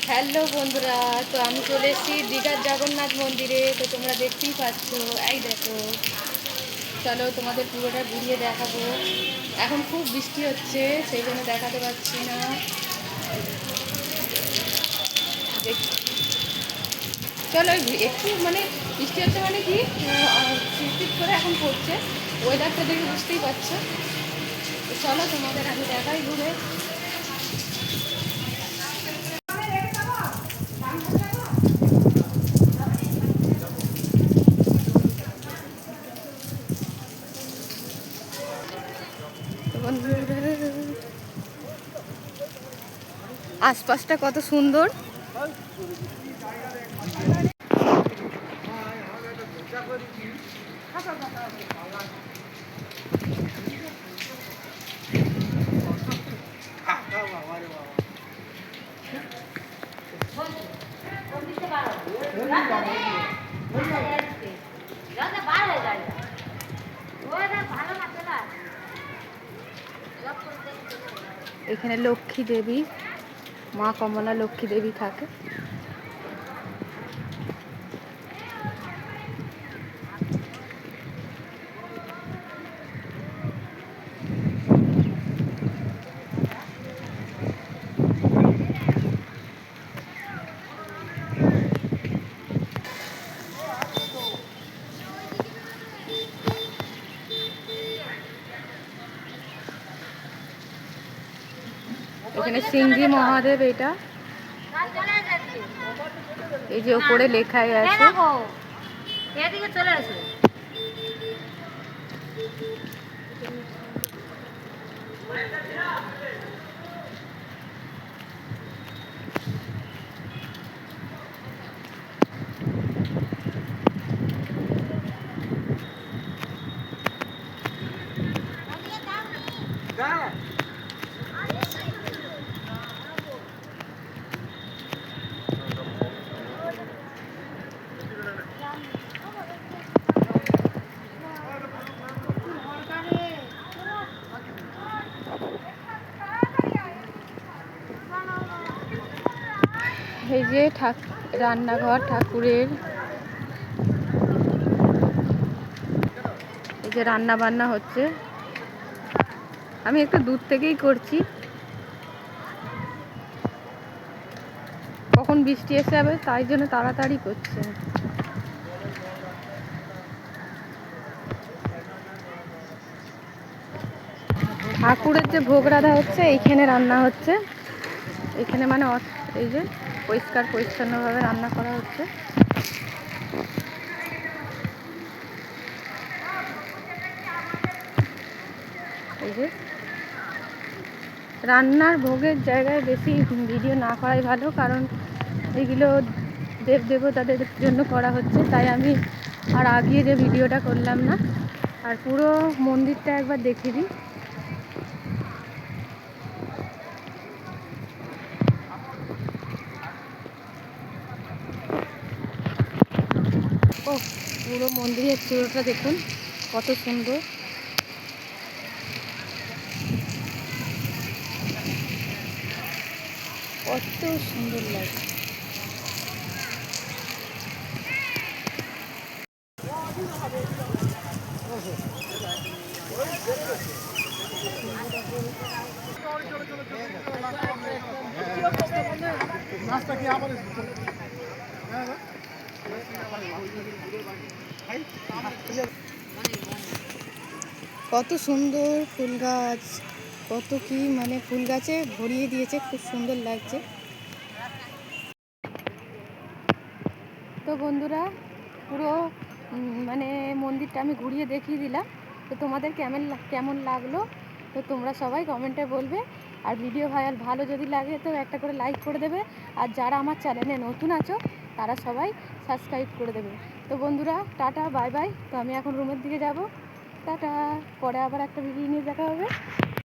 Hello বন্ধুরা, তো আমি চলে এসেছি দীঘার জগন্নাথ মন্দিরে। তো তোমরা দেখতেই পাচ্ছ, এই দেখো। চলো তোমাদের পুরোটা ঘুরিয়ে দেখাবো। এখন খুব বৃষ্টি হচ্ছে, সেই জন্য দেখাতে পারছি না। চলো একটু মানে বৃষ্টি হচ্ছে মানে কি টিপ করে এখন পড়ছে। ওয়েদারটা দেখে বুঝতেই পারছো। তো চলো তোমাদের আমি দেখাই ঘুরে। আশপাশটা কত সুন্দর। এখানে লক্ষ্মী দেবী, মা কমলা লক্ষ্মী দেবী থাকে। এখানে সিংহি মহাদেব, এটা এই যে ওপরে লেখাই আছে। চলে আসো। এই যে রান্নাঘর ঠাকুরের, এই যে রান্না বান্না হচ্ছে। আমি একটু দূর থেকেই করছি, কখন বৃষ্টি এসে যাবে তাই জন্য তাড়াতাড়ি করছে। ঠাকুরের যে ভোগ রাধা হচ্ছে এইখানে রান্না হচ্ছে। এখানে মানে এই যে পরিষ্কার পরিচ্ছন্নভাবে রান্না করা হচ্ছে। এই যে রান্নার ভোগের জায়গায় বেশি ভিডিও না করাই ভালো, কারণ এগুলো দেব দেবতাদের জন্য করা হচ্ছে, তাই আমি আর আগিয়ে যে ভিডিওটা করলাম না। আর পুরো মন্দিরটা একবার দেখিয়ে দিই। ও পুরো মন্দিরের চূড়োটা দেখুন কত সুন্দর। কত সুন্দর লাগছে। কত সুন্দর ফুল গাছ, কত কি মানে ফুল গাছে ভরিয়ে দিয়েছে, খুব সুন্দর লাগছে। তো বন্ধুরা, পুরো মানে মন্দিরটা আমি ঘুরিয়ে দেখিয়ে দিলাম। তো তোমাদের কেমন লাগলো তো তোমরা সবাই কমেন্টে বলবে। আর ভিডিও ভালো যদি লাগে তো একটা করে লাইক করে দেবে। আর যারা আমার চ্যানেলে নতুন আছো তারা সবাই সাবস্ক্রাইব করে দেবে। তো বন্ধুরা, টাটা, বাই বাই। তো আমি এখন রুমের দিকে যাব। টাটা, পরে আবার একটা ভিডিও নিয়ে দেখা হবে।